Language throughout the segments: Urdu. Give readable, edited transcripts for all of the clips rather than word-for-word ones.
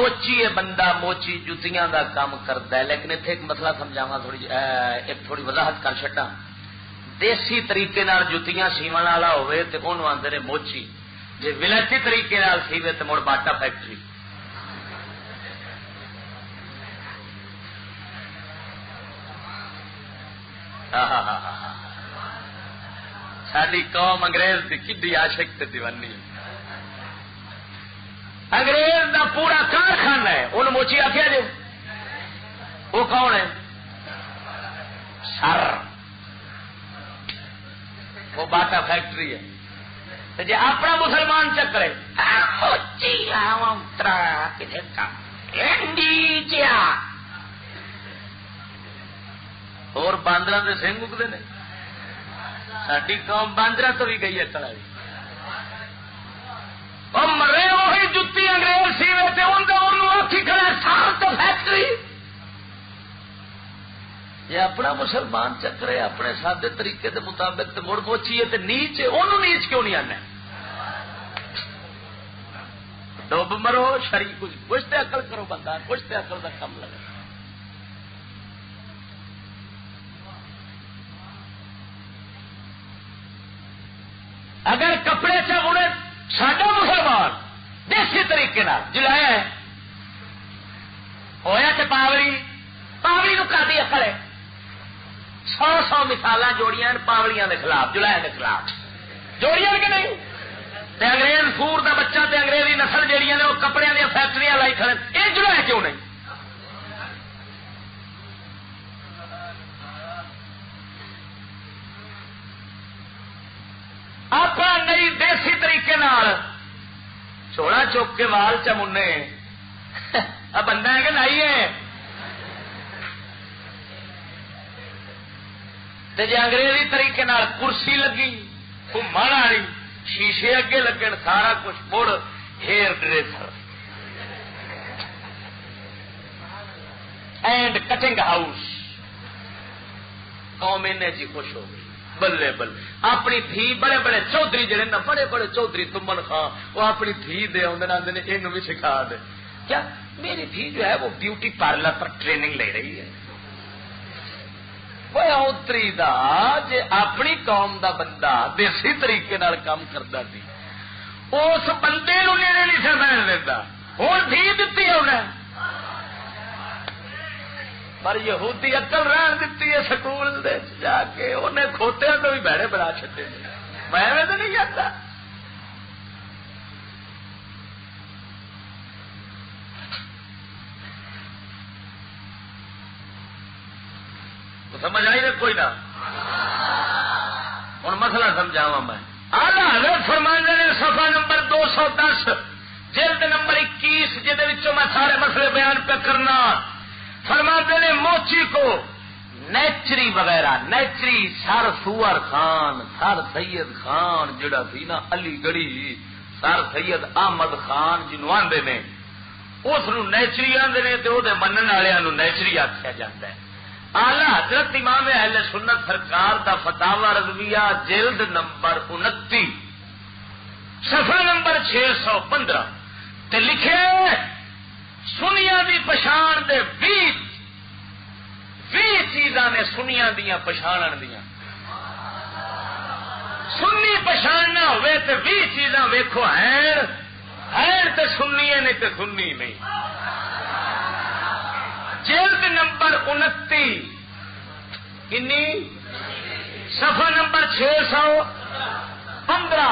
موچی ہے بندہ موچی جتیاں دا کام کرتا ہے. لیکن اتنے ایک مسئلہ سمجھاوا ایک تھوڑی وضاحت کر چڈا. دیسی طریقے نال جتیاں سیون والا ہوئے تے انہوں آندے نے موچی. جی ولائتی طریقے نال سیوے تے مڑ باٹا فیکٹری. ساری قوم انگریز کی کڈی عاشق تے دیوانی ہے. انگریز دا پورا کارخانہ ہے ان موچی آخیا جی. وہ کون ہے؟ سر. وہ باٹا فیکٹری ہے. جی اپنا مسلمان چکرے اور باندر کے سنگ اگتے ہیں. ساری قوم باندر تو بھی گئی ہے کڑائی. مرے وہی جتی انگریز سیوے آخی کھڑا سار تو فیکٹری. یہ اپنا مسلمان چکرے اپنے سادے طریقے کے مطابق مڑ موچی ہے نیچ انہوں نیچ کیوں نہیں آنا؟ ڈوب مرو شری کچھ تو عقل کرو بندہ کچھ تو عقل کا کم لگا. اگر کپڑے سے بڑے ساڈا مسلمان دیسی طریقے جلایا ہے ہویا تو پاولی نو کا دی عقل ہے. 100 مثال جوڑیاں پاولیاں کے خلاف جلایا کے خلاف جوڑیاں کہ نہیں. تے انگریز سور دا بچہ تے انگریزی نسل جہاں نے وہ کپڑے دیا فیکٹریاں لائی کھڑے یہ جلایا کیوں نہیں؟ آپ نئی دیسی طریقے چھوڑا چوک کے وال چمنے بندہ ہے کہ نہیں ہے. جی انگریزی طریقے کرسی لگی گھومن والی شیشے اگے لگن سارا کچھ مڑ hair dresser and cutting house قوم جی خوش ہو گئی. بلے بلے اپنی دھی بڑے بڑے چودھری جڑے نا بڑے بڑے چودھری تمن خان وہ اپنی دھی دے آدھے نے یہ بھی سکھا دے. کیا میری دھی جو ہے وہ بیوٹی پارلر پر ٹریننگ لے رہی ہے. وہ اوتری دا جے اپنی قوم دا بندہ دیسی طریقے نال کام کرتا سی اس بندے نو نہیں سے بہن دیتا. ہوں دھی دیتی ہے انہیں پر یہودی عقل رہن دیتی ہے سکول جا کے انہیں کھوتیاں تو بھی بہڑے بنا چڈے. میں تو نہیں جاتا. سمجھ آئی نا کوئی نہ. ہوں مسئلہ سمجھاوا میں. آلہ حضرت فرماندے نے صفحہ نمبر 210 جلد نمبر 21 جہد میں سارے مسئلے بیان پہ کرنا. فرماتے نے موچی کو نیچری وغیرہ نیچری سر سور خان سر سید خان جڑا سی نا علی گڑھی سر سید احمد خان جنوب آدھے نے اس نیچری آدھے نے تو وہ منن والوں نیچری آخیا جاتا ہے. آلہ حضرت امام اہل سنت سرکار دا فتاوا رضویہ جلد نمبر 29 صفحہ نمبر 615 تے لکھے سنیا دی پچھان دے 20 چیزاں نے سنیا دیا پچھان دیا. سنی پچھاننا ہوئے تے 20 چیزاں ویکھو ہیں تے سنی ہے نہیں تے سنی نہیں. جلد نمبر 29 کنی صفحہ نمبر 615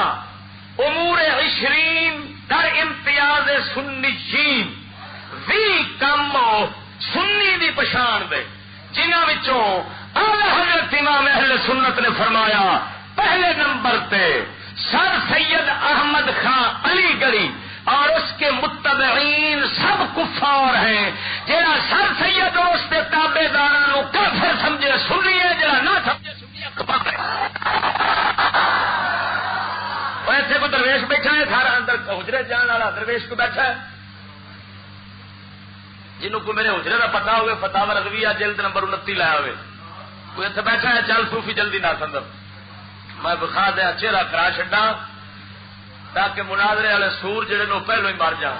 امور 20 در امتیاز سنیین 20 کم سنی دی پچھان دے جنہاں وچوں اعلی حضرت امام اہل سنت نے فرمایا پہلے نمبر پہ سر سید احمد خان علی گڑھی اور اس کے متبعین سب کفار ہیں. جہاں سر سید اور اس کے تابے داروں کافر سمجھے سنی ہے جہاں نہ سمجھے سنی کفار ہے. ایسے کو درویش بیٹھا ہے سارا اندر حجرے جان والا درویش کو بیٹھا ہے جنہوں کو میرے حجرے کا پتا ہوئے فتاوا رضویہ جلد نمبر 29 لایا ہوئے کوئی اتنے بیٹھا ہے چل صوفی جلدی نہ سندر میں بخا دیا چہرہ کرا چڈا تاکہ مناظرے والے سور جڑے نو پہلو ہی مر جان.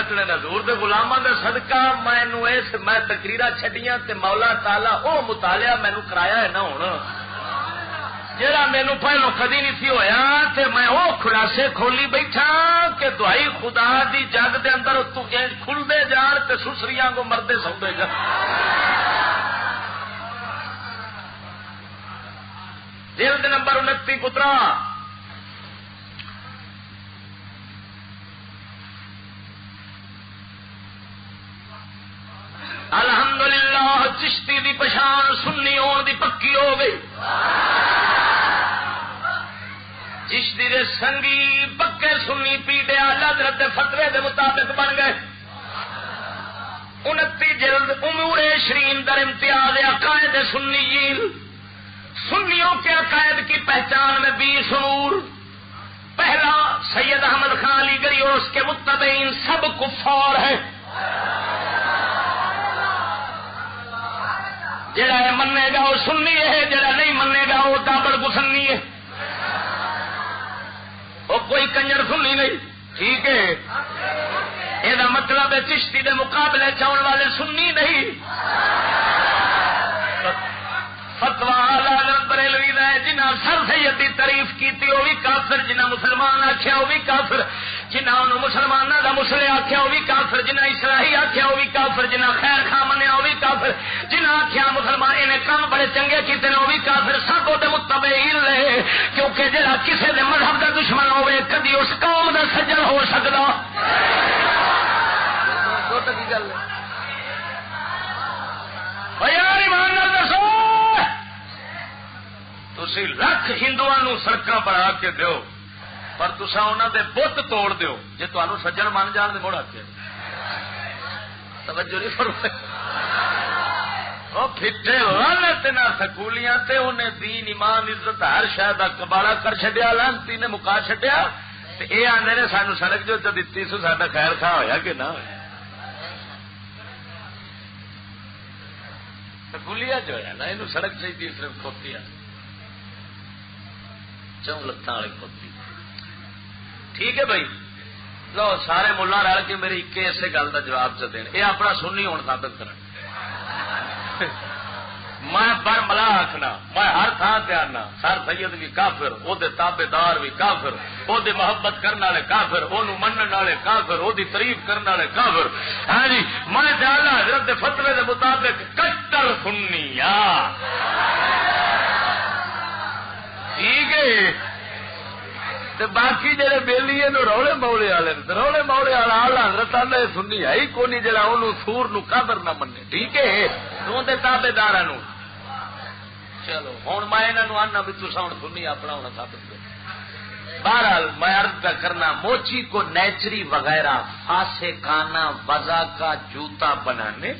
کٹنے حضور دے غلاماں دے صدقہ میں تقریراں چھڈیاں تے مولا تعالی او مطالعہ مینوں کرایا ہے نا ہن جڑا مینوں پہلو کدی نہیں سی ہویا تے میں او خلاصے کھولی بیٹھا کہ دعائی خدا دی جگ دے اندر تو کھلدے جان تے سسریاں کو مردے سوندے جان جلد نمبر 29 پترا الحمدللہ چشتی دی پچھان سنی ہون دی پکی ہو گئی چشتی دے سنگی پکے سنی پیٹے حضرت فتوے دے مطابق بن گئے 29 جلد امور شرین در امتیاز عقائد سنیین سنیوں کے عقائد کی پہچان میں 20 امور پہلا سید احمد خان علی گری اور اس کے متبعین سب کفار ہیں جڑا ہے منے گا وہ سنی ہے جڑا نہیں منے گا وہ دابڑ گسنی ہے وہ کوئی کنجر سنی نہیں ٹھیک ہے یہ مطلب ہے چشتی دے مقابلے چاؤن والے سنی نہیں فتوا بریلوی دا ہے جنہ سر سید کی تعریف کی وہ بھی کافر جنہ مسلمان آخیا وہ بھی کافر جنہ مسلمانوں کا مسلے آخیا وہ بھی کافر جنہ اسرائی آخیا وہ بھی کافر جنہ خیر خاں منیا وہ بھی کافر جنہ آخیا مسلمان انہیں کام بڑے چنگے کیتے وہ بھی کافر سب وہ متبعین رہے کیونکہ جہاں کسی کے مذہب کا دشمن ہوئے کدی اس قوم کا سجن ہو سکتا دسو تھی لکھ ہندو سڑک بنا کے دو پر تسا انہوں دے بت توڑ دیو جی تمہیں سجن من جان دے موڑا کے توجہ نہیں فرمائی وہ پھٹے لعنت نہ سکولیاں تے انہیں دین ایمان عزت ہر شے دا کباڑا کر چھڈیا لعنتی نے مکا چھڈیا تے اے آندے نے سانو سڑک جو دتی سو ساڈا خیر خواہ ہویا کہ نہ ہویا سکولیا جو ہے نا یہ سڑک چاہیے صرف کھوتی ہے چون لتاں والی کھوتی ٹھیک ہے بھائی لو سارے ملا رل کے میری ایک اسے گل کا جواب چ دین یہ اپنا سنی ہون ثابت کرن میں بر ملا آخنا میں ہر تھان سے آنا سر سید بھی کافر وہ تابے دار بھی کافر وہ محبت کرنے والے کافر وہ منن والے کافر وہ تعریف کرنے والے کافر ہاں جی میں جانا حضرت فتوے کے مطابق کٹر سننی ٹھیک ہے باقی جہے بیلی روڑے موڑے والے والا حضرت آلہ سنی ہے ہی کونی جڑا انہوں سور نو قابر نہ منے ٹھیک ہے دے تابے دار چلو ہوں میں یہاں آنا بھی تصا ہوں سنی اپنا ہونا ثابت کر بہرحال میں عرض کا کرنا موچی کو نیچری وغیرہ فاسقانہ وضع کا جوتا بنانے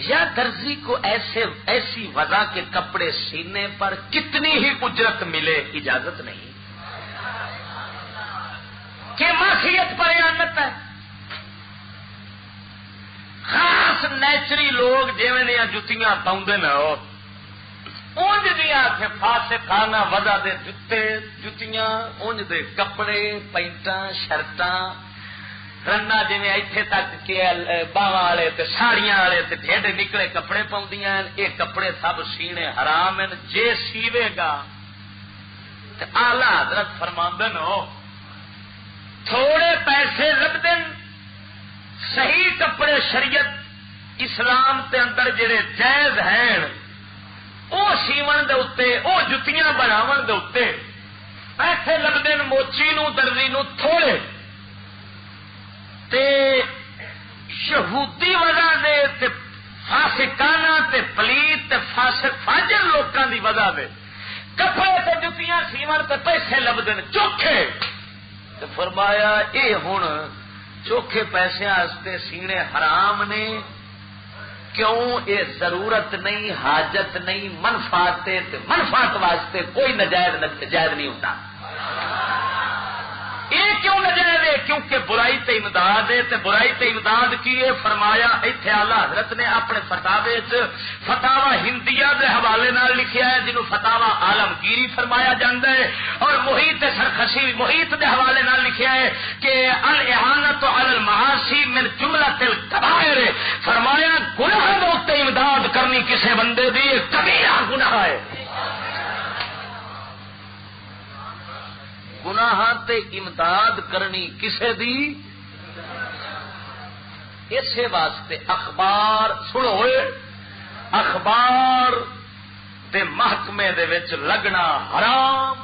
یا درزی کو ایسی وضع کے کپڑے سینے پر کتنی ہی اجرت ملے اجازت نہیں کہ معصیت پر اعانت ہے خاص نیچری لوگ جیویں جتیاں پاؤندے نا اونج دیا فاسقانہ وضع دے جتے جتیاں اونج دے کپڑے پینٹاں شرٹاں رنا جی اتنے تک کے باواں والے ساڑیاں والے ڈھیڈ نکلے کپڑے پاؤندیاں یہ کپڑے سب سینے حرام ہیں جے سیوے گا آلہ حضرت فرماندن ہو تھوڑے پیسے لگتے صحیح کپڑے شریعت اسلام تے اندر جڑے جائز ہیں وہ سیون دے اتے وہ جتیاں بناون دے اتے پیسے لگتے موچی نو درزی نو تھوڑے تے یہودی وجہ دے تے فاسقانہ تے پلیت تے فاسق فاجر لوکاں دی وجہ دے کپڑے تے جتیاں سیون تے پیسے لبدے چوکھے تے فرمایا اے ہن چوکھے پیسے واسطے سینے حرام نے کیوں یہ ضرورت نہیں حاجت نہیں منفعت منفعت واسطے کوئی نجائز نہیں ہوتا یہ کیوں نجائز ہے کیونکہ برائی تے امداد ہے تے برائی تے امداد کی ہے فرمایا ایتھے اعلی حضرت نے اپنے فتاوے فتاوا ہندیہ دے حوالے نال لکھیا ہے جنہوں فتاوا عالمگیری فرمایا جاندا ہے اور محیط سرخسی محیط دے حوالے نال لکھیا ہے کہ الاعانۃ علی المعاصی من من جملۃ الکبائر، فرمایا گناہ دے اوتے امداد کرنی کسے بندے دی کبیرہ گناہ ہے. گناہ تے امداد کرنی کسے دی، اسی واسطے اخبار سنو، اخبار دے محکمے دے وچ لگنا حرام،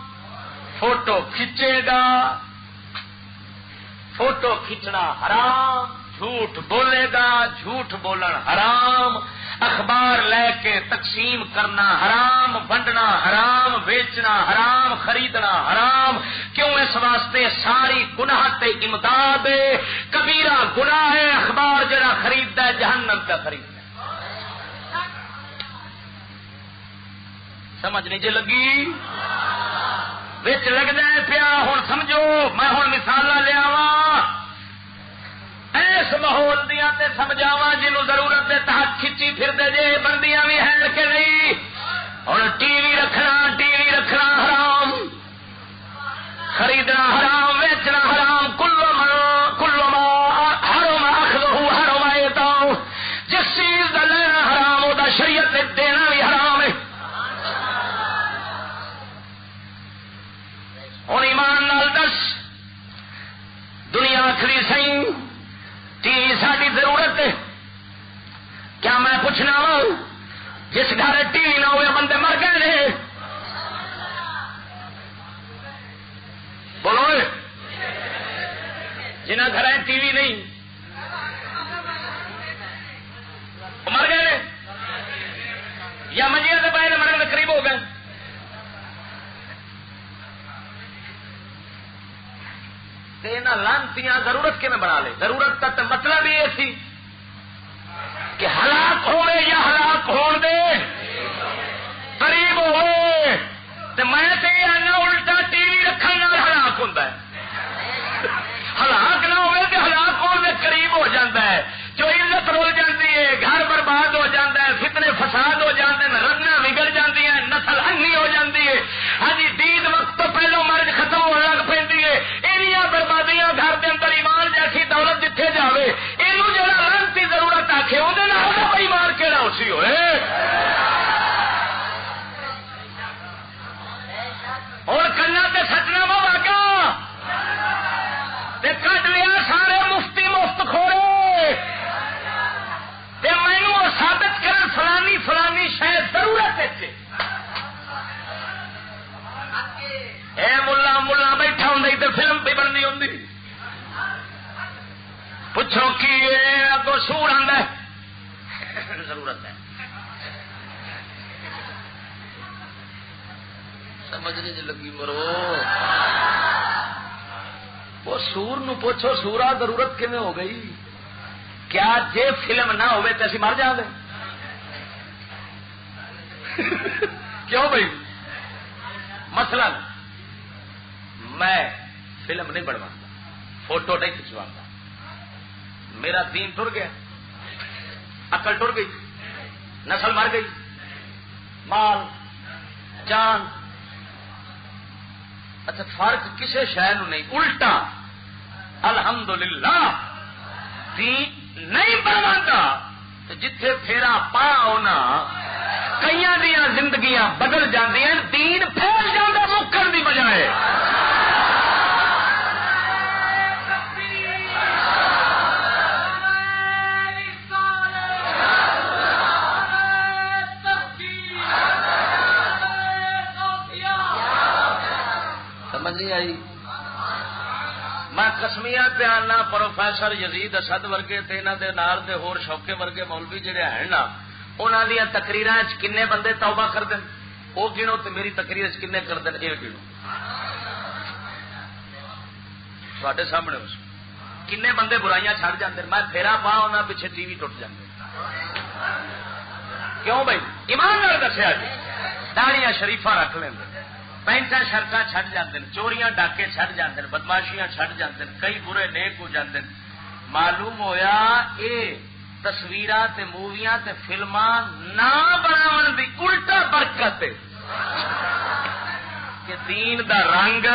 فوٹو کھچے گا، فوٹو کھچنا حرام، جھوٹ بولے گا، جھوٹ بولن حرام، اخبار لے کے تقسیم کرنا حرام، ونڈنا حرام، بیچنا حرام، خریدنا حرام. کیوں؟ اس واسطے ساری گناہ تے امداد کبیرہ گناہ ہے. اخبار جڑا خریدتا ہے جہنم کا خریدتا ہے. سمجھ نہیں جی لگی؟ بچ لگتا ہے پیا. ہوں سمجھو میں ہوں مثال لیا اس ماحول دیا تے سمجھاوا جنہوں ضرورت دے تحت کھچی پھر دے جے بندیاں بھی ہے کہ نہیں. ہوں ٹی وی رکھنا حرام، خریدنا حرام، بیچنا حرام. کل ما حرم اخذہ حرم ایتاؤ، جس چیز کا لینا حرام وہ شریعت نے دینا بھی حرام ہے. ہوں ایمان نال دس، دنیا آخری سی ٹی وی ساری ضرورت ہے؟ کیا میں پوچھنا وا جس گھر ٹی وی نہ ہوئے بندے مر گئے؟ بولو جنہ گھر ٹی وی نہیں مر گئے یا منجیاں سے پہلے مرنے کے قریب ہو گئے. لانتیاں ضرورت کے میں بنا لے. ضرورت کا تو مطلب یہ سی کہ ہلاک ہوئے یا ہلاک ہون دے قریب ہوئے. تو میں آنا الٹا ٹی وی رکھنے ہلاک ہوتا ہے. ہلاک نہ ہوئے تو ہلاک ہونے دے قریب ہو جاتا ہے. جو عزت رول جاتی ہے، گھر برباد ہو جاتا ہے، فتنے فساد ہو جاتے ہیں، رنگاں بگڑ جاتی ہیں، نسل انی ہو جاتی ہے. ہاں جی دین وقت تو پہلو مرض ختم ہونے لگ پی ہے. یہ بربادیاں گھر کے اندر ایمان جیسی دولت جتھے جاوے یہ جڑا لانتی ضرورت آخے وہ ایمان کہڑا اسی ہوئے. اور کنا تے سچنا وا واگا کٹ لیا سارے مفتی مفت کھوڑے مینو ثابت کر فلانی فلانی شاید ضرورت ہے. اے ملا ملا بیٹھا ہوں تو فلم پہ بننی ہوں. پوچھو کی اگو سور آتا ہے ضرورت ہے. سمجھ نہیں لگی مرو. وہ سور نو پوچھو سورا ضرورت کیویں ہو گئی؟ کیا جے فلم نہ ہوئے تو اسی مر جاندے؟ کیوں بھائی؟ مثلا میں فلم نہیں بنوا، فوٹو نہیں کھچوا، میرا دین ٹر گیا، عقل ٹر گئی، نسل مر گئی، مال جان. اچھا فرق کسے شے نو نہیں. الٹا الحمدللہ دین نہیں بنواتا تو جتھے پھیرا پا ہونا کئی دیا زندگیاں بدل جاندی ہیں، دین پھیل جاتا مکر دی بجائے. سمجھ نہیں آئی؟ میں قسمیاں پیانا پروفیسر یزید اسد ورگے تے انہاں دے نال دے ہور شوکے ورگے مولوی جڑے ہیں نا انہاں دیاں تقریراں وچ کنے بندے توبہ کردے او گنو تے میری تقریر وچ کنے کردے اے گنو. تواڈے سامنے اس کنے بندے برائیاں چھڑ جاندے. میں پھیرا پا انہاں پیچھے ٹی وی ٹوٹ جاندے. کیوں بھائی؟ ایمان نال دسیا جی. داڑیاں شریفاں رکھ لیندے، پینٹا شرٹاں چھڈ جاندے، چوریاں ڈاکے چھڈ جاندے، بدماشیاں چھڈ جاندے، کئی برے نیک ہو جاندے. معلوم ہویا اے تصویراں تے موویاں تے فلماں نہ بناون دی الٹا برکت ہے کہ دین دا رنگ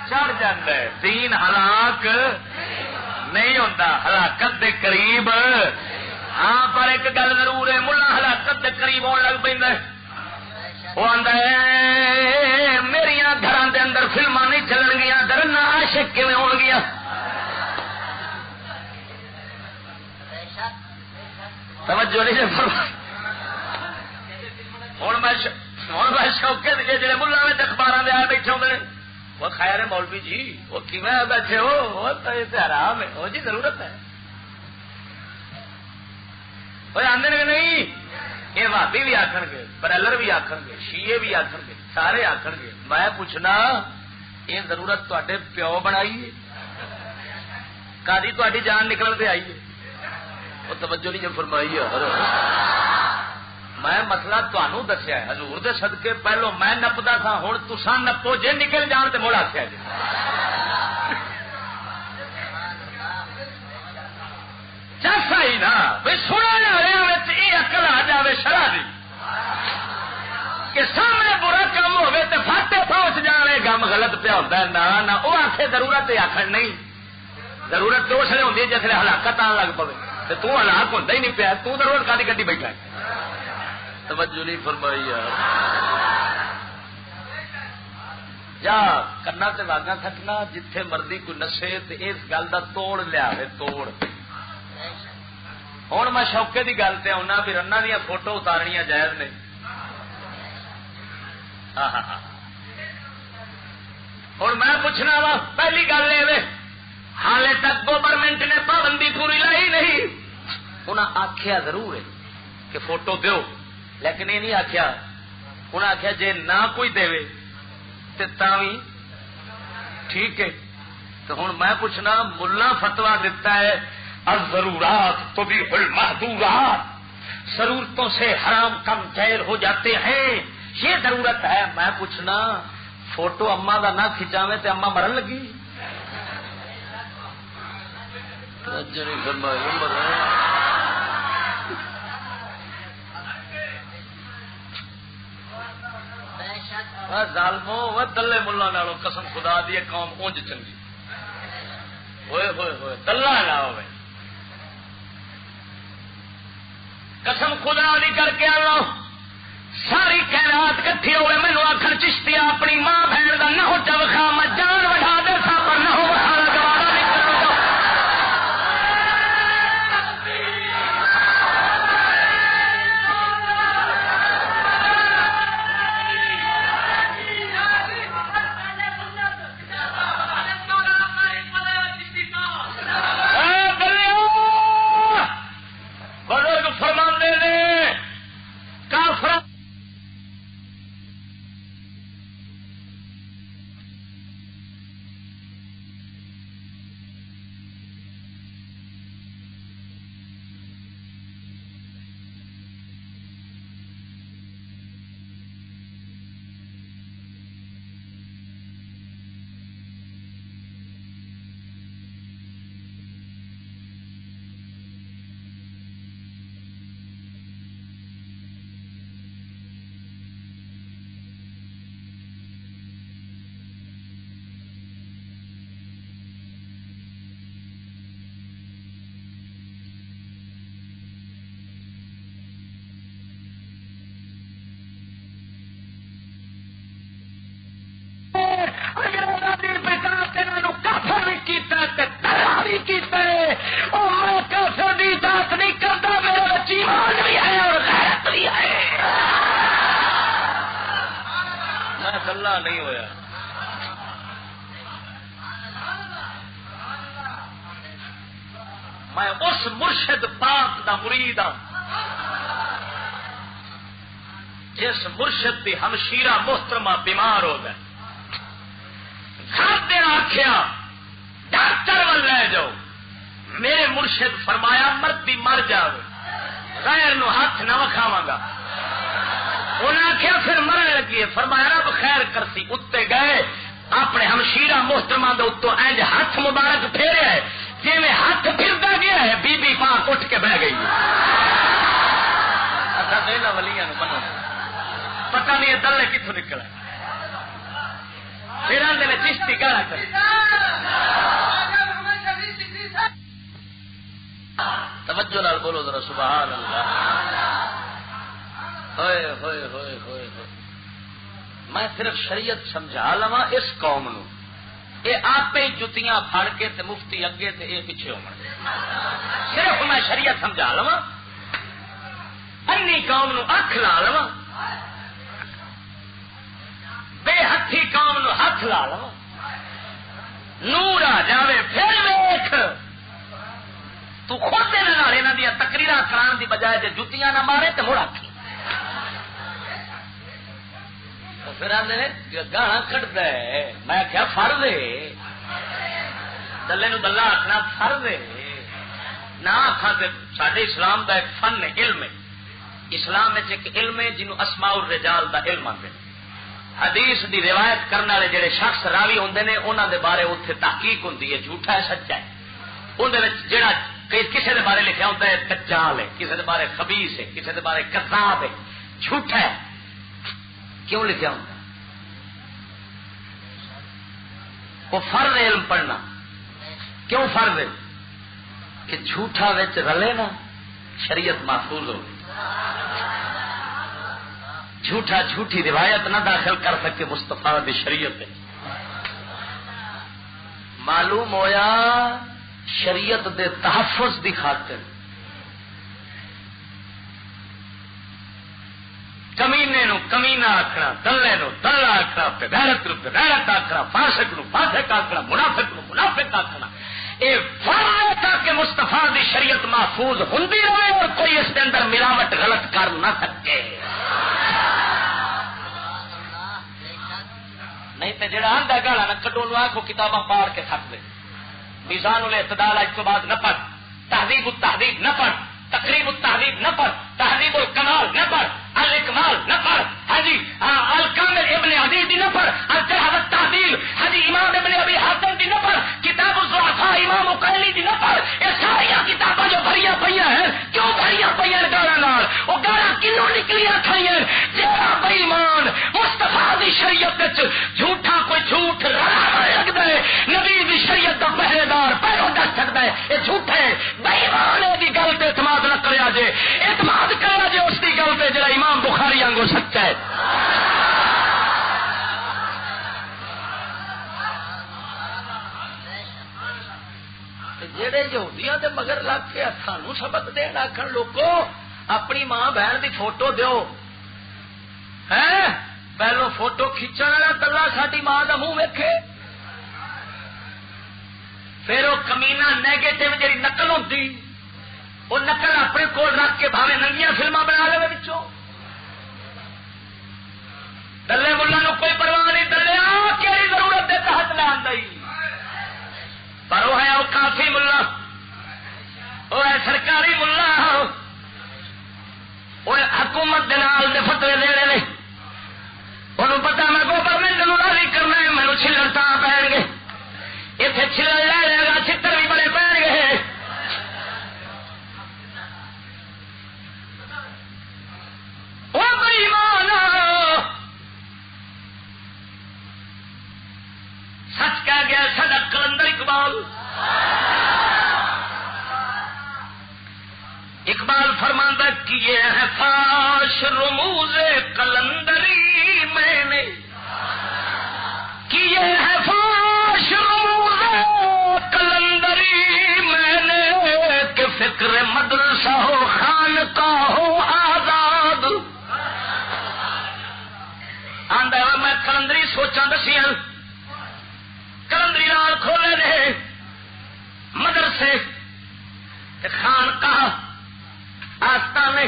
چڑھ جاندا ہے. دین ہلاک نہیں ہوتا ہلاکت دے قریب. ہاں پر ایک گل ضرور ہے ملا ہلاکت دے قریب آن لگ پہ وہ آتا ہے میری گھروں کے اندر فلما نہیں چلن گیا درنا عاشق کیویں ہون گیا. توجہ نہیں فرمائی. ہوں میں شوقے جڑے ملا میں اخبار دے آ بیٹھے ہوتے ہیں وہ خیر ہے مولوی جی وہ کیویں بیٹھے ہو حرام ہے وہ جی ضرورت ہے وہ آدھے کہ نہیں یہ بھابی بھی آخر گے برائلر بھی آخر گے شیعے بھی آخر گے سارے آخر گے. میں پوچھنا یہ ضرورت تے پیو بنائی کدی تاری جان نکل کے آئی ہے وہ توجہ نہیں جو فرمائی ہے. میں مسئلہ تمہوں دسیا ہے حضور دے صدقے پہلو میں نپدا تھا ہوں تسا نپو جے نکل جان تو مڑ آخیا جی چسا ہی نا بھائی سننے والے یہ عقل آ جائے شرح دی کہ سامنے برا کام ہوے تو فاٹے پہنچ جانے گم غلط پیا ہوتا ہے نہ وہ آخے ضرورت آخر نہیں ضرورت تو اس لیے ہوتی ہے جس نے ہلاکت آن لگ پے تو ہلاک ہوتا ہی نہیں پیا تو ضرورت کا کٹی بیٹھا ہے. توجہ نہیں فرمائی یار جا کرنا تے واگا تھکنا جتھے مرضی کوئی نشے تے اس گل دا توڑ لیا توڑ. ہوں میں شوقے کی گل پہ آنا بھی رنا دیا فوٹو اتارنیا جائز نے. ہوں میں پوچھنا وا پہلی گل یہ حالے تک گورنمنٹ نے پابندی پوری لائی نہیں. انہیں آخیا ضرور ہے کہ فوٹو دیو لیکن یہ نہیں آخیا انہیں آخیا جی نہ کوئی دے تو بھی ٹھیک ہے. تو ہوں میں پوچھنا ملا فتوا دیتا ہے الضرورات تبیح المحظورات ضرورتوں سے حرام کم جائر ہو جاتے ہیں یہ ضرورت ہے. میں پوچھنا فوٹو اما کا نہ کھچاوے تو اما مرن لگی ظالمو دلے ملا نالوں قسم خدا دی قوم اونج چنگی ہوئے ہوئے ہوئے دلہ نہ ہوئے قسم خدا دی کر کے آنا ساری کائنات کٹھی ہوئے مینو آخر چشتی اپنی ماں بہن کا نہ ہو چوکھا میں جان وٹا دے سا پر نہ ہو گوارا نہیں کروں گا. بزرگ فرماندے نے کافر نہیں ہویا میں اس مرشد پاک دا مرید ہوں جس مرشد دی ہمشیرہ محترمہ بیمار ہو گئے گھر دن آخیا ڈاکٹر ول لے جاؤ میرے مرشد فرمایا مرتی مر جاوے غیر نو ہاتھ نہ وکھاواں گا. انہیں آخیا پھر مرن لگی فرمایا رب خیر کرسی اتنے گئے اپنے ہمشیرہ محترمہ دے اتوں اینج ہاتھ مبارک پھیرے ہے جی میں ہاتھ پھرتا گیا ہے بی بی پاک اٹھ کے بہ گئی. اچھا ولیاں بنو پتہ نہیں دلے کتوں نکلا پھر آدھے چشتی گالا کر توجہ نال بولو ذرا سبحان اللہ. ہوئے ہوئے ہوئے ہوئے ہوئے. میں صرف شریعت سمجھا لوا اس قوم نو، یہ آپ ہی جتیاں پھڑ کے تے مفتی اگے تے یہ پیچھے ہو. صرف میں شریعت سمجھا لوا، انی قوم نو اکھ لا لوا، بے ہتھی قوم نو ہاتھ لا لوا، نور آ جاوے پھر ویکھ. تو خود یہاں دیا تقریر کران دی بجائے جے جتیاں نہ مارے تو مڑ آخی. پھر آدھے گانا کٹتا ہے. میں کیا فرض ہے دلے نو دلہ آخنا فرض ہے نہ آخا. سڈے اسلام دا ایک فن ہے، علم ہے. اسلام ایک علم ہے جنہوں اسماء الرجال دا علم آتے ہیں. حدیث دی روایت کرنے والے جڑے شخص راوی ہوندے نے انہاں دے بارے اتنے تحقیق ہوندی ہے، جھوٹا ہے سچا ہے. اندر جڑا کسی دے بارے لکھا ہوتا ہے دجال ہے، کسی دے بارے خبیث ہے، کسی دے بارے کذاب ہے، جھوٹا ہے. کیوں لکھا ہوتا ہے؟ وہ فرض علم پڑھنا. کیوں فرض ہے؟ کہ جھوٹا وچ رلے نا شریعت محفوظ ہو. جھوٹا جھوٹی روایت نہ داخل کر سکے مصطفیٰ دی شریعت ہے. معلوم ہویا شریعت دے تحفظ دی خاطر کمینے نو کمینا آخنا، دلے نو دلہ آخنا، غیرت نو غیرت آخنا، فاسق نو فاسق آخنا، منافق نو منافق آخنا. یہ فرض تاکہ مصطفیٰ دی شریعت محفوظ ہوندی رہے اور کوئی اس کے اندر ملاوٹ غلط کر نہ سکے. نہیں تو جڑا آندا گالا نہ کڈو نو آکھو کتاباں پاڑ کے تھک دے. میزان الاعتدال اج تو بعد نہ پڑھ، تہذیب التہذیب نہ پڑھ، تقریب التہذیب نہ پڑھ، تہذیب الکمال نہ پڑھ، الاکمال نہ پڑھ، ہاں جی الکامل ابن عزیز دی نہ پڑھ، الجرح والتعدیل ہاں جی امام ابن ابی حاتم دی نہ پڑھ، کتاب الضعفاء امام اقیلی دی نہ پڑھ. یہ ساری کتاباں جو بھریاں پئیاں ہیں، کیوں بھریاں پئیاں گالاں نال؟ وہ گالاں کینوں نکلیاں کھڑیاں؟ جڑا بے ایمان مصطفیٰ دی شریعت وچ جھوٹا کوئی جھوٹ رلا لگدا ہے، نبی دی شریعت دا پہرے دار پہلو دس سکدا ہے یہ جھوٹ ہے. بے ایمان دی گل تے اعتماد نہ کریا جے، اعتماد کرنا جے اس دی گل تے جڑا امام بخاری وانگو سچا ہے. جڑے یہودیاں دے مگر لگ کے سانو سبق دین آکھن لوگو اپنی ماں بہن دی فوٹو دیو. پہلو فوٹو کھچن والا کلا ساری ماں دا منہ ویکھے، پھر وہ کمینا نیگیٹو جی نقل ہوتی وہ نقل اپنے کول رکھ کے بھاوے ننگیاں فلماں بنا لے بچوں. دلے ملا نو کوئی پرواہ نہیں، دلے کہڑی ضرورت کے تحت لے آتا ہی. پر وہ ہے وہ کافی ملا، وہ ہے سرکاری ملا، وہ حکومت دے نال دے فتوی دے رہے ہیں. انہوں پتا میں گورنمنٹ نو راضی کرنا ہے، مینو چھلڑ تا پین گے، اتنے چھلڑ لے لے گا، چھتر بھی بڑے پین گے. وہ بڑی ایمان سچ کہہ گیا ساڈا کلندر اقبال. اقبال فرماندہ کیے ہے فاش رموز کلندری میں نے، کیے ہے فاش رموز کلندری میں نے، کہ فکر مدرسہ ہو خانقاہ ہو آزاد. آندا میں کلندری سوچاں دسیاں، کلندری نال کھولے نے مدرسے خانقاہ آستانے،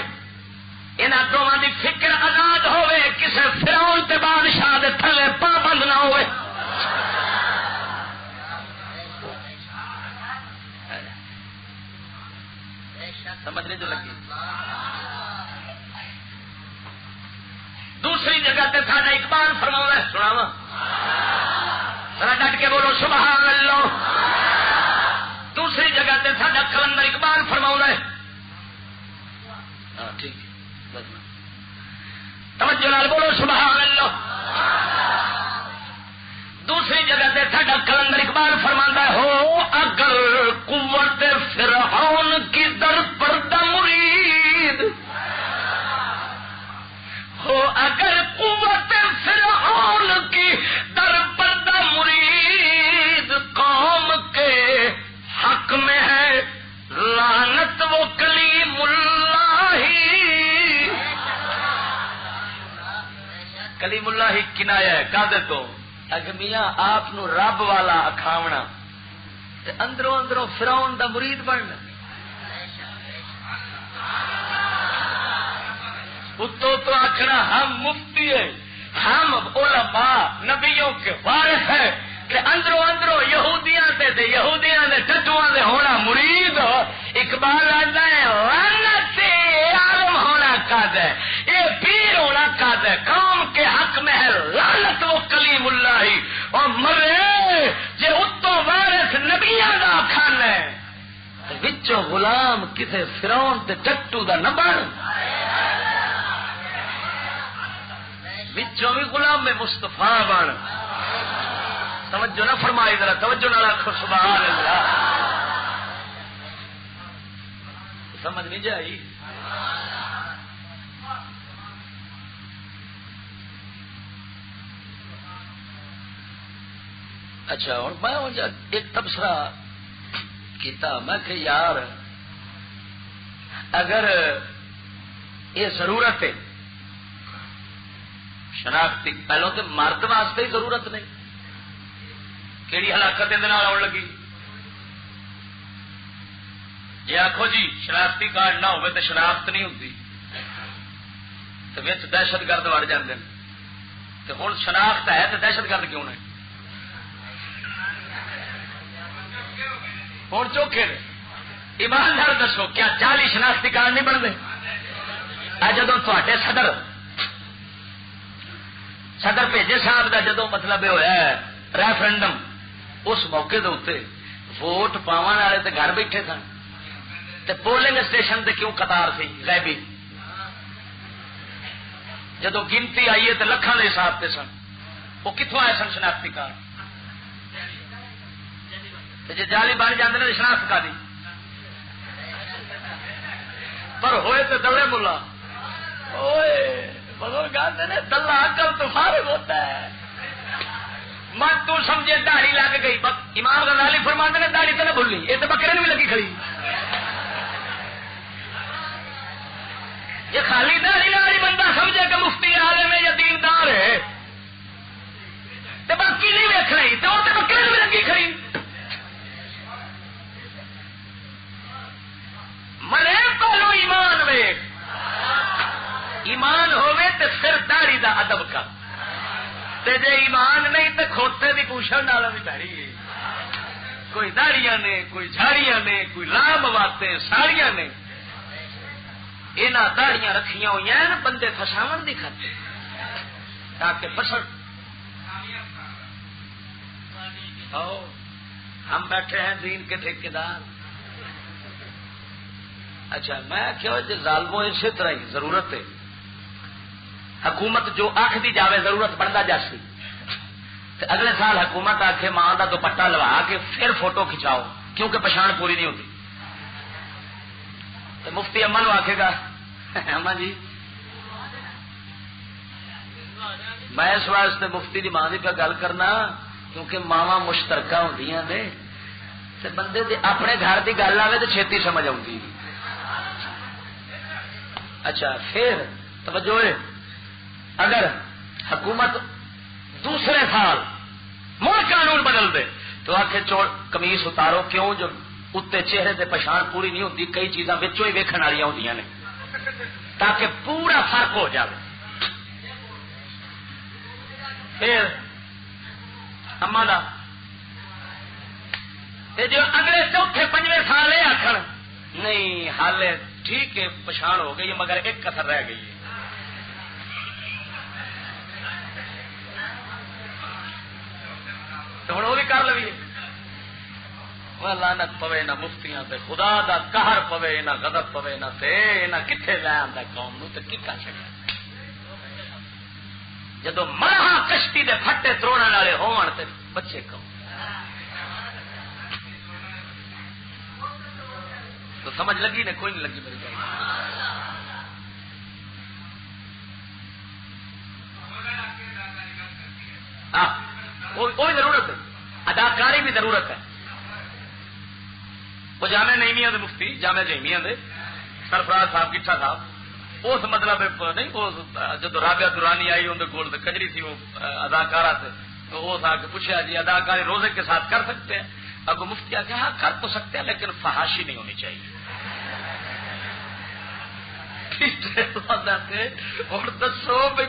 انہاں دونوں دی فکر آزاد ہوئے، کسے فرعون تے بادشاہ دے تھلے پابند نہ ہوئے. سمجھ نہیں جو لگی. دوسری جگہ تے ساڈا اقبال فرماوے، سناواں ذرا ڈٹ کے بولو سبحان اللہ. دوسری جگہ تے ساڈا کلندر اقبال فرماوے، ٹھیک توجہ نال بولو سبحان اللہ. دوسری جگہ تے ساڈا کلندر اقبال فرماندا ہے، ہو اگر قوت فرعون کی در کلیم اللہ کلیم اللہ کنایا ہے کادے تو اگر میاں آپ نو رب والا اکھاونا تے اندروں اندروں فرعون دا مرید بننا اتو تو آخنا ہم مفتی ہیں ہم علماء نبیوں کے وارث ہیں کہ اندروں اندروں یہودیاں دے ٹٹواں دے ہونا مرید اقبال آتا ہے لعنت عالم ہونا قد ہے یہ پیر ہونا قد ہے قوم کے حق میں ہے لعنت و کلیم اللہ اور مرے جے اتوں وارث نبیاں دا کھانا ہے وچوں غلام کسے فرعون تے ٹٹو دا نہ بن وچوں بھی غلام میں مصطفیٰ بن توجہ نہ فرمائی ذرا توجہ نہ رکھو سبحان اللہ سمجھ نہیں جائی اچھا ہوں میں ایک تبصرہ کیتا میں کہ یار اگر یہ ضرورت ہے شناختی پہلو تو مرد واسطے ہی ضرورت نہیں کیڑی ہلاکت آن لگی جی آخو جی شناختی کارڈ نہ ہو تو شناخت نہیں ہوتی تو دہشت گرد وڑ جاتے ہیں تو ہوں شناخت ہے تو دہشت گرد کیوں نہیں ہوں چوکھے نے ایماندار دسو کیا 40 شناختی کارڈ نہیں بنتے جدو تے صدر بھیجے صاحب کا جدو مطلب یہ ہوا ہے ریفرنڈم اس موقع کے اتنے ووٹ پاون والے تو گھر بیٹھے سن تے پولنگ اسٹیشن تے کیوں قطار سی غیبی جدو گنتی آئی ہے تو لکھان کے حساب سے سن وہ کتوں آئے سن شناختی کارڈ جی جالی بن جاتے ہیں شناخت کا نہیں پر ہوئے تو دلے ملا بزرگ آتے ہیں دلہ عقل تو فارغ ہوتا ہے مت تو سمجھے داڑھی لگ گئی امام غزالی فرماتے ہیں داڑھی تو نہ بھولی یہ تو بکرے بھی لگی کھڑی یہ خالی داڑھی والی بندہ سمجھے کہ مفتی عالم ہے یا دیندار ہے تو باقی نہیں ویک رہی تو وہ بکرے بھی لگی کھڑی مرے پہلو ایمان ویک ایمان ہوئے تو پھر داڑھی دا ادب کا تے جے ایمان نہیں تو کھوتے کی پوچھنے والا بھی پیڑی ہے کوئی داڑیاں نے کوئی جھاڑیاں نے کوئی لام واتے ساڑیاں نے یہاں داڑیاں رکھیاں ہوئی ہیں بندے فساو دی کھاتے تاکہ پسند ہم بیٹھے ہیں دین کے ٹھیکیدار اچھا میں کیا جی ظالموں اسی طرح ہی ضرورت ہے حکومت جو آخ دی جاوے ضرورت بنتا جاسی تو اگلے سال حکومت آخے ماں کا دوپٹہ لوا کے پھر فوٹو کھچاؤ کیونکہ پچھان پوری نہیں ہوتی تو مفتی اما نو آخے گا اما جی میں اس واسطے مفتی دی ماں کی پہ گل کرنا کیونکہ ماوا مشترکہ ہوندیاں نے تے بندے دے اپنے گھر دی گل آئے تو چھتی سمجھ آؤں. اچھا پھر توجہ اگر حکومت دوسرے سال مڑ قانون بدل دے تو آخر چوڑ کمیس اتارو کیوں جو اتنے چہرے سے پچھان پوری نہیں ہوتی کئی چیزاں وچوں ہی ویکھن والی ہوندیاں نے تاکہ پورا فرق ہو جائے. پھر اما دا جو اگلے چوتھے پنجویں سال یہ آخر نہیں حال ٹھیک ہے پچھان ہو گئی مگر ایک کسر رہ گئی ہے. تو ہوں وہ بھی کر لویے لعنت پوے نہ مفتیاں تے خدا دا قہر پوے نہ غضب پوے نہ تے نہ کتنے لے آندا قوم نو تے کی کر سکے. جدو ماہا کشتی دے پھٹے تروڑن والے ہون تے بچے کم تو سمجھ لگی نے کوئی نہیں لگی میری گل. وہ ضرورت ہے اداکاری بھی ضرورت ہے وہ جامع نعیمیہ دے مفتی جامع نعیمیہ دے سرفراز صاحب کٹھا صاحب اس مطلب نہیں جب رابعہ دورانی آئی اندر گول کجری تھی وہ اداکارہ سے تو وہ تھا کہ پوچھا جی اداکاری روزے کے ساتھ کر سکتے ہیں؟ اب مفتی آ ہاں کر تو سکتے ہیں لیکن فحاشی نہیں ہونی چاہیے. اور دسو بھائی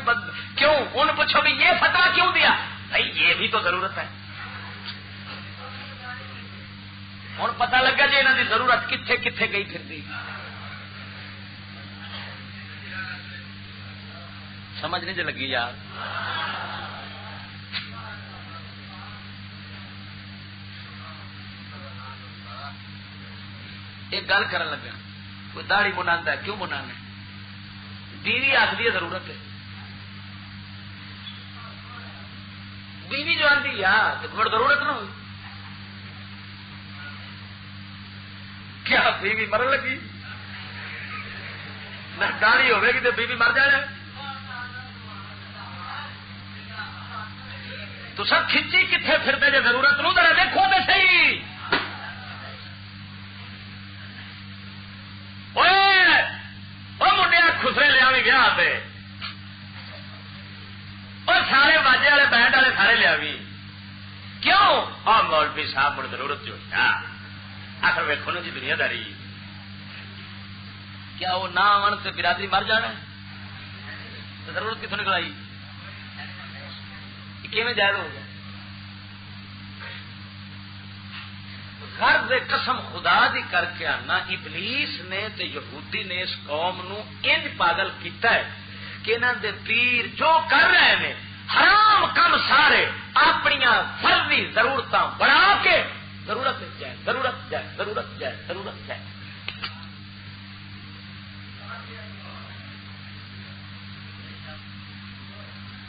کیوں ان پوچھو بھی یہ فتویٰ کیوں دیا؟ بھائی یہ بھی تو ضرورت ہے. ہوں پتہ لگا جی انہوں کی ضرورت کتنے کتنے گئی پھرتی. سمجھ نہیں جی لگی یار. ایک گل کرن لگا کوئی داڑھی مناتا ہے کیوں منانا؟ بیوی آخری ہے ضرورت ہے. بیوی جو آتی یار تو ضرورت نہ ہوئی کیا بیوی مرن لگی نہ داڑھی ہوے گی تو بیوی مر جانا. تو سب کھچی کتنے پھرتے جی ضرورت نو ذرا دیکھو تو صحیح. منڈیا خسرے لیا گیا اور سارے باجے والے بینڈ والے سارے لیا کیوں؟ اور مولوی صاحب مڑ ضرورت جو آخر ویکو نا جی دنیا داری کیا وہ نہ آن سے برادری مر جانا ضرورت کتوں نکل آئی؟ کیون جائز ہو گیا؟ غرض قسم خدا دی کر کے آنا ابلیس نے تے یہودی نے اس قوم نو انج پاگل کیتا ہے کہ انہاں دے پیر جو کر رہے ہیں حرام کم سارے اپنی فرضی ضرورتاں بڑھا کے ضرورت جائے ضرورت جائے ضرورت جائے ضرورت جائے.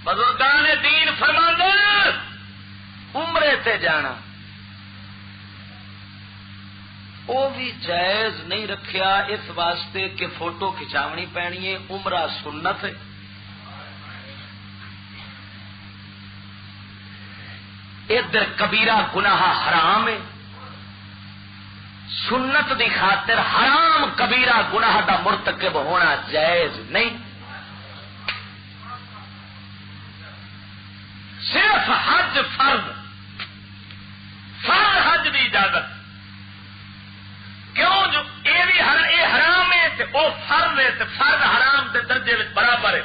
بزرگان دین فرماندے عمرے تے جانا وہ بھی جائز نہیں رکھیا اس واسطے کہ فوٹو کھچاونی پینی ہے. عمرہ سنت ہے. ادھر کبیرہ گناہ حرام ہے. سنت دی خاطر حرام کبیرہ گناہ دا مرتکب ہونا جائز نہیں. صرف حج فرض حج دی اجازت کیوں جو یہ بھی یہ حرام ہے تے وہ فرض ہے تے فرض حرام دے درجے میں برابر ہے.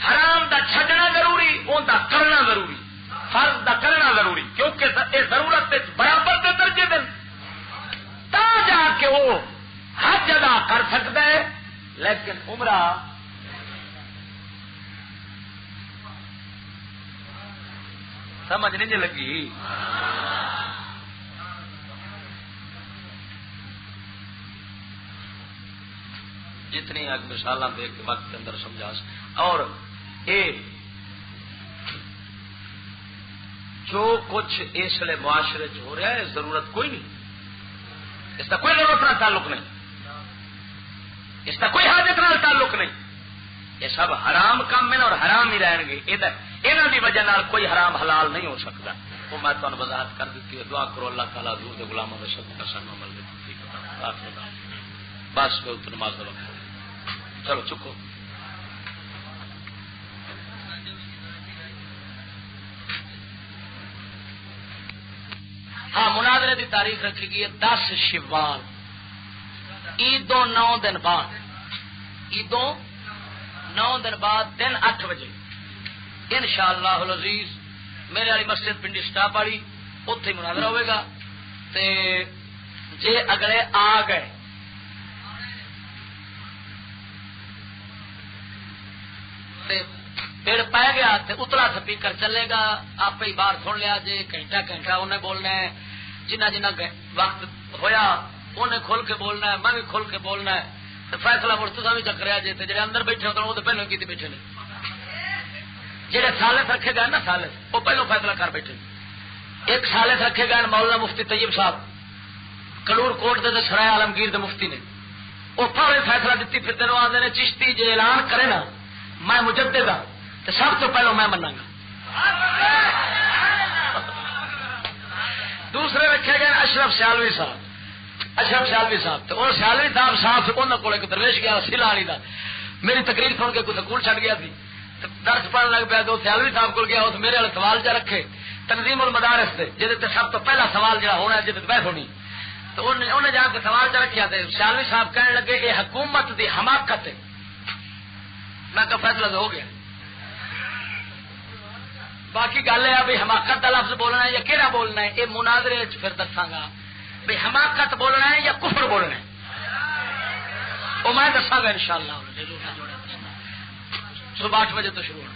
حرام دا چھڈنا ضروری ان دا کرنا ضروری فرض دا کرنا ضروری کیونکہ یہ ضرورت برابر دے درجے دے تا جا کے وہ حج ادا کر سکتا ہے لیکن عمرہ سمجھ نہیں لگی. جتنی مثال دیکھ کے وقت کے اندر سمجھا اور اے جو کچھ اس لیے معاشرے ہو رہا ہے ضرورت کوئی نہیں. اس کا کوئی ضرورت نہ تعلق نہیں. اس کا کوئی حاجت نہ تعلق نہیں. یہ سب حرام کام میں اور حرام ہی رہن گے. یہاں کی وجہ کوئی حرام حلال نہیں ہو سکتا. وہ میں تمہیں وضاحت کر دیتی ہے. دعا کرو اللہ تعالیٰ حضور کے غلاموں میں سب کا سن عمل بس نماز دو. چلو چکو. ہاں مناظرے کی تاریخ رکھی گئی ہے 10 شوال عیدوں 9 دن بعد. عیدوں 9 دن بعد دن 8 بجے انشاءاللہ العزیز میرے والی مسجد پنڈی سٹاپ والی اتے مناظرہ ہوئے گا. جے اگلے آ گئے پیڑ پی گیا تو اتلا تھپی کر چلے گا. آپ ہی باہر سن لیا جی گھنٹہ گھنٹہ انہیں بولنا ہے. جنہ جنہ وقت ہویا انہیں کھول کے بولنا ہے. میں بھی کھول کے بولنا ہے. تو فیصلہ مرتضی بھی چکریا جی جی اندر بیٹھے ہوتے وہ تو پہلے کی بیٹھے نے. جہے سالس رکھے گئے نا سالس وہ پہلو فیصلہ کر بیٹھے. ایک سالس رکھے گئے مولانا مفتی طیب صاحب کلور کوٹ دے سرائے عالمگیر دے مفتی نے. وہ پہلے فیصلہ دیتی پھر تینوں آدھے نے چشتی جی اعلان کرے نا میں مجدد ہاں تو سب تو پہلو میں منا گا. دوسرے رکھے گئے اشرف سیالوی صاحب، اشرف سیالوی صاحب، تو وہ سیالوی صاحب صاحب انہوں کو ایک درویش گیا سلا علی دا، میری تقریر سن کے کوئی سکول چھڈ گیا تھی، درس پڑھن لگ پیا تو سیالوی صاحب کو گیا، اس میرے والے سوال چ رکھے تنظیم المدارس سے جہد سب تو پہلا سوال جہاں ہونا ہے جہد بحث ہونی، تو انہیں جا کے سوال چ رکھا تھے، سیالوی صاحب کہنے لگے یہ حکومت دی حماقت ہے، میں کہا فیصلہ تو ہو گیا، باقی گل ہے بھی حماقت کا لفظ بولنا ہے یا کہڑا بولنا ہے، یہ مناظرے پھر دساگا بھی حماقت بولنا ہے یا کفر بولنا ہے، وہ میں دساگا ان شاء اللہ، صبح 8 بجے تو شروع ہونا۔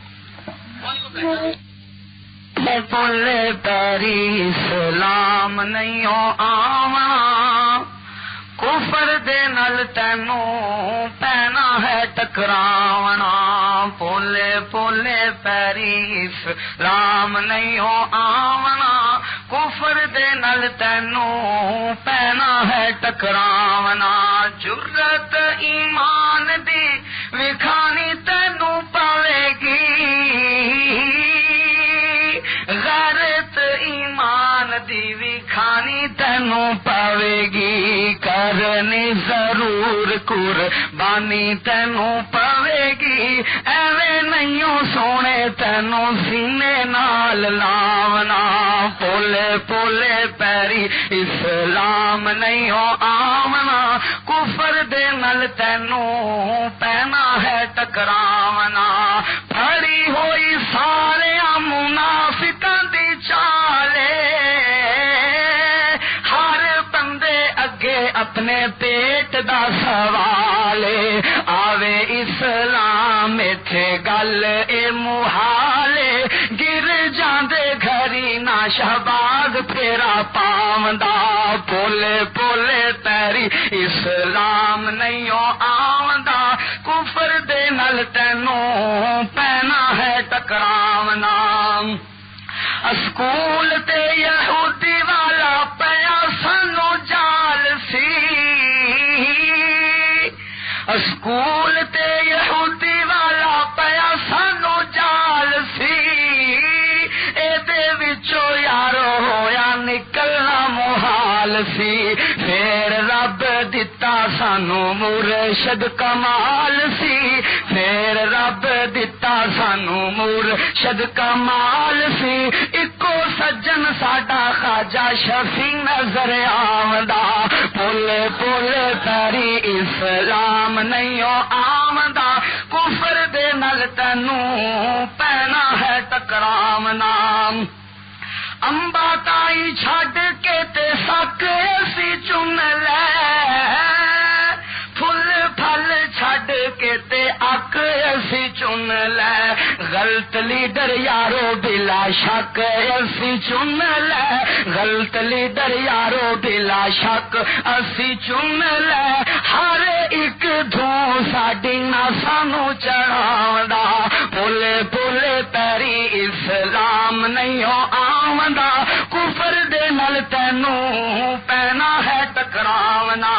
بولے پیری اسلام نہیں آونا، کفر دے نال تینوں پینا ہے ٹکراونا، بولے بولے پیری اسلام نہیں آونا، کفر دے نال تینوں پینا ہے ٹکراونا، جرت ایمان دی وکھانی تینوں پاوے گی، غیرت ایمان دی وکھانی تینوں پاوے گی، کرنی ضرور قربانی تینوں پاوے گی، ایویں نہیں سونے تینوں سینے نال لاونا، پولے پولے پیری اسلام نہیں آونا، کفر دے نال تینوں پینا ہے ٹکراونا، پھڑی ہوئی سارے منافقاں دی چالے، ہر بندے اگے اپنے پیٹ دا سوال، آوے اسلام ایتھے گل اے محالے، گر جاندے گھری نہ شہباز پھیرا پاوندا، پولے پولے پیری اسلام نہیں آوندا، کفر دے نال تینوں پینا ہے ٹکراونا، اسکول تے یہودی والا پیا سانو جال سی، اسکول تے یہودی والا پیا سانو جال سی، اے دے وچوں یارو ہویا نکلنا محال سی، پھر رب دتا سانو مرشد کمال سی، پھر رب دتا سانو مرشد کمال سی، اکو سجن ساڈا خواجہ شفیع نظر آوندا، پولے پولے پیری اسلام نہیں آوندا، کفر دے نال تینوں پینا ہے ٹکراونا، امبا تائی چھڈ کے تے سک اسی چن لے، پھل پھل چھڈ کے تے اک اسی چن لے، غلط لیڈر یارو بلا شک اسی چن لے، غلط لیڈر یارو بلا شک اسی چن لے، ہر ایک دھوں ساڈی نہ سانو چڑھاوندا، پولے پولے پیری اسلام نہیں آوندا، کفر دے نال تینوں پینا ہے ٹکراونا،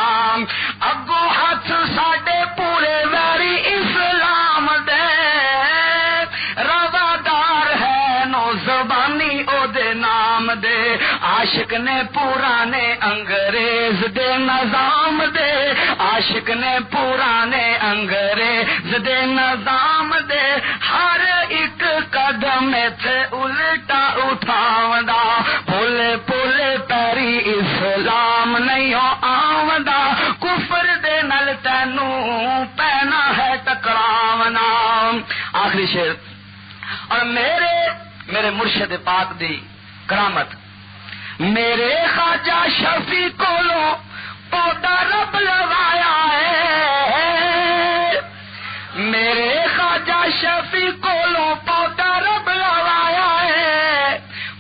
اگوں ہاتھ ساڈے پورے ویری اسلام دے، روادار ہے نو زبانی او دے نام دے، عاشق نے پرانے انگریز دے نظام دے، عاشق نے پرانے انگریز دے نظام دے، ہر ایک قدم ایتھے الٹا اٹھاوندا، پولے پولے پیری اسلام نہیں آوندا، کفر دے نال تینوں پینا ہے ٹکراونا۔ آخری شعر، اور میرے مرشد پاک دی کرامت، میرے خواجہ شفیع کولوں پودا رب لوایا ہے، میرے خواجہ شفیع کولوں پودا رب لوایا ہے،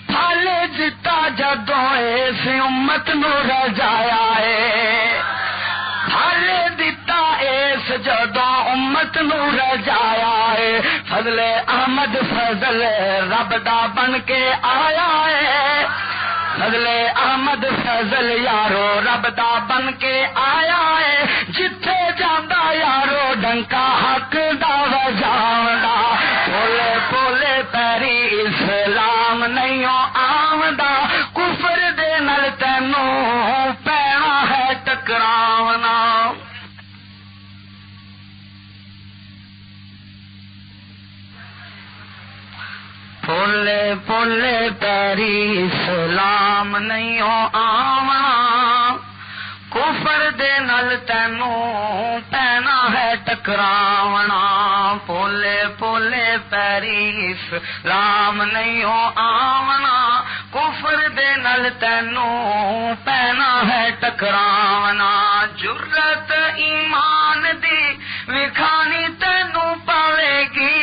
پھل جتا جدوں اس امت نو رجایا ہے، پھل دتا اس جدوں امت نو رجایا ہے، فضل احمد فضل رب دا بن کے آیا ہے، فضل احمد فضل یارو رب دا بن کے آیا ہے، جتھے جاندا یارو ڈنکا حق دا وجاوندا، پولے پولے پیری اسلام نہیں آوندا، کفر دے پولے پیری اسلام نہیں آونا کفر دے نال تینوں پینا ہے ٹکراونا پولے پولے پیری اسلام نہیں آونا کفر دے نال تینوں پینا ہے ٹکراونا جرت ایمان دی وکھانی تینوں پاوے گی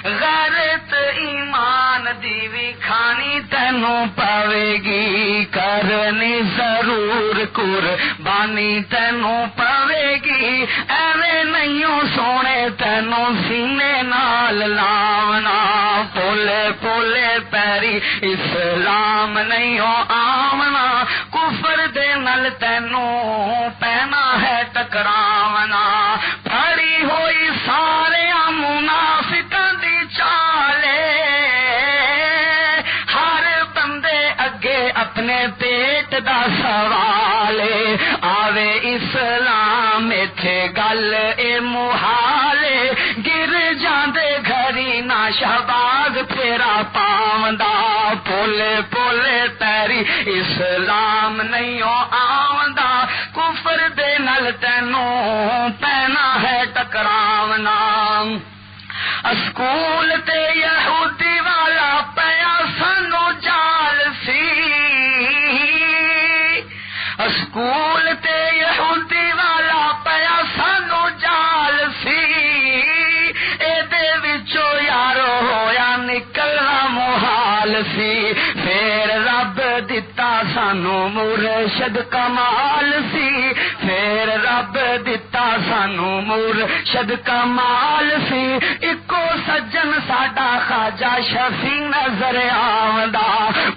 غیرت ایمان دی وکھانی تینوں پاوے گی کرنی ضرور قربانی تینوں پاوے گی ایویں نہیں سونے تینوں سینے نال لاونا پولے پولے پیری اسلام نہیں آونا کفر دے نال تینوں پینا ہے ٹکراونا پھڑی ہوئی سارے منافقاں دی چالے ہر بندے اگے اپنے پیٹ دا سوال آوے اسلام ایتھے گل اے محالے گر جاندے گھری نہ شہباز پھیرا پاوندا پولے پولے پیری اسلام نہیں آوندا کفر دے نال تینوں پینا ہے ٹکراونا اسکول تے یہودی والا پیا سانو جال سی اسکول تے یہودی والا پیا سانو جال سی اے دے وچوں یارو ہویا نکلنا محال سی پھر رب دتا سانو مرشد کمال سی پھر رب دتا سانو مرشد کمال سی اکو سجن ساڈا خواجہ شفیع نظر آوندا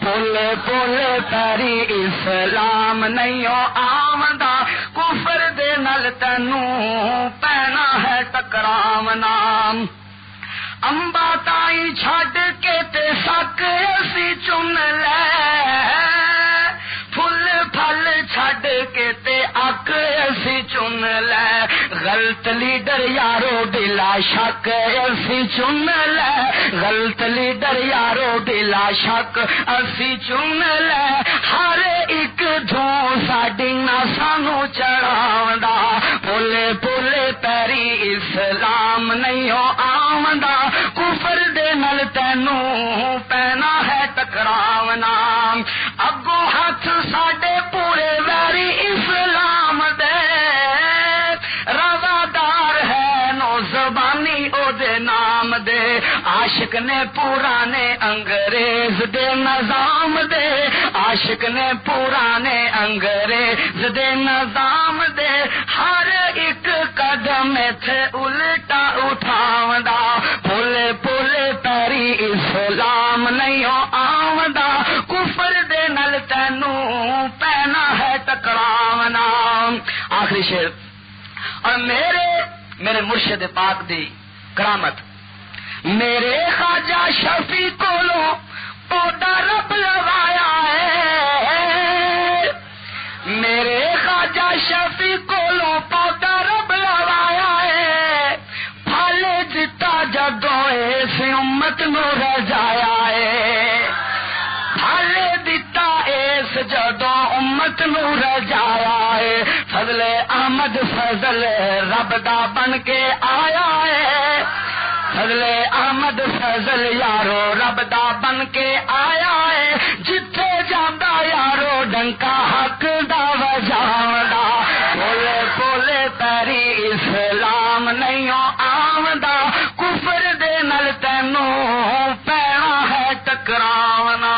پولے پولے پیری اسلام نہیں آوندا کفر دے نال تینوں پینا ہے ٹکراونا امبا تائی چھڈ کے تے سک اسی چن لے پھل پھل چھڈ کے تے اک اسی چن لے غلط لیڈر یارو بلا شک اسی چن لے غلط لیڈر یارو بلا شک اسی چن لے ہر ایک دھوں ساڈی نہ سانو چڑھاوندا پولے پولے پیری اسلام نہیں آوندا کفر دے نال تینوں پینا ہے ٹکراونا اگوں ہاتھ ساڈے پورے ویری اسلام دے روادار ہے نو زبانی او دے نام دے عاشق نے پرانے انگریز دے نظام دے عاشق نے پرانے انگریز دے نظام دے ہر ایک قدم تھے الٹا اٹھاوندا پولے پولے پیری اسلام نہیں آوندا کفر دے نال تینوں پینا ہے ٹکراونا آخری شعر اور میرے مرشد پاک دی کرامت میرے خواجہ شفیع کولوں پودا رب لوایا ہے میرے خواجہ شفیع کولوں پودا رب لوایا ہے پھل دتا جدوں اس امت نو رجایا ہے پھل دتا اس جدوں امت نو رجایا ہے فضل احمد فضل رب دا بن کے آیا ہے فضل احمد فضل یارو رب دا بن کے آیا ہے جتھے جاندا یارو ڈنکا حق دا وجاوندا پولے پولے پیری اسلام نہیں آوندا کفر دے نال تینوں پینا ہے ٹکراونا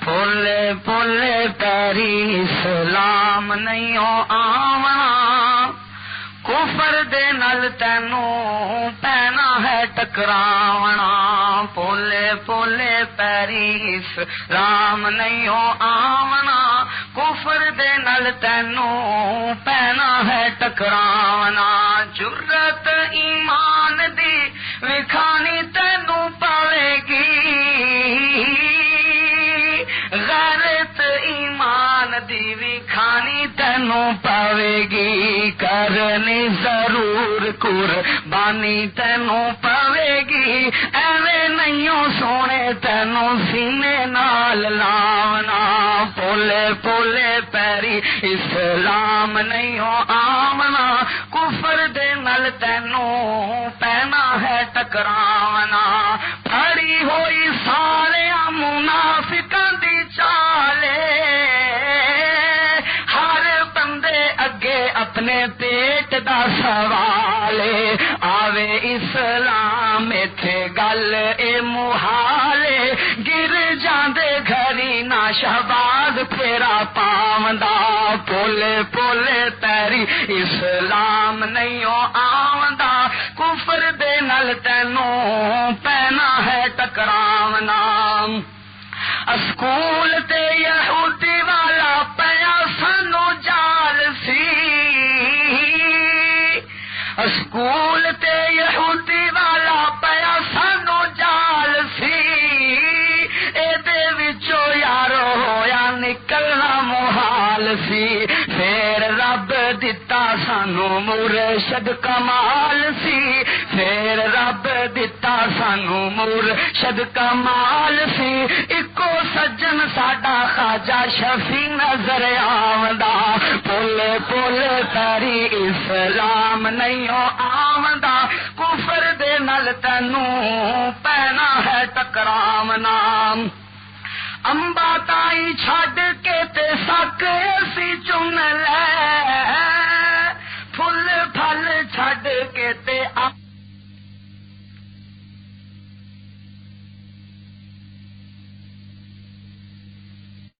پولے پولے پیری اسلام نہیں آونا کفر دے نال تینوں پینا ہے ٹکراونا پولے پولے پیری اسلام نہیں آونا کفر دے نال تینوں پینا ہے ٹکراونا جرت ایمان دی وکھانی تینوں پاوے گی غیرت ایمان دی وکھانی تینوں پاوے آوے گی کرنی ضرور قربانی تینوں پوے گی ایویں نہیں سونے تینوں سینے نال لاونا پولے پولے پیری اسلام نہیں آمنا کفر دے نال تینوں پینا ہے ٹکراونا پھڑی ہوئی سارے منافقاں دی چالے ہر بندے اگے اپنے پیٹ دا سوال آوے اسلام ایتھے گل اے محالے گر جاندے گھری نہ شہباز پھیرا پاوندا پولے پولے تیری اسلام نہیں آوندا کفر دے نال تینوں پینا ہے ٹکراونا اسکول تے یہودی والا پیا سانو جال سی اسکول تے یہودی والا پیا سانو جال سی اے دے وچوں یارو ہویا نکلنا محال سی پھر رب دتا سانو مرشد کمال سی پھر رب دتا سانو مرشد کمال سی اکو سجن ساڈا خواجہ شفیع نظر آوندا پولے پولے تیری اسلام نہیں آوندا کفر دے نال تینوں پینا ہے ٹکراونا امبا تائی چھڈ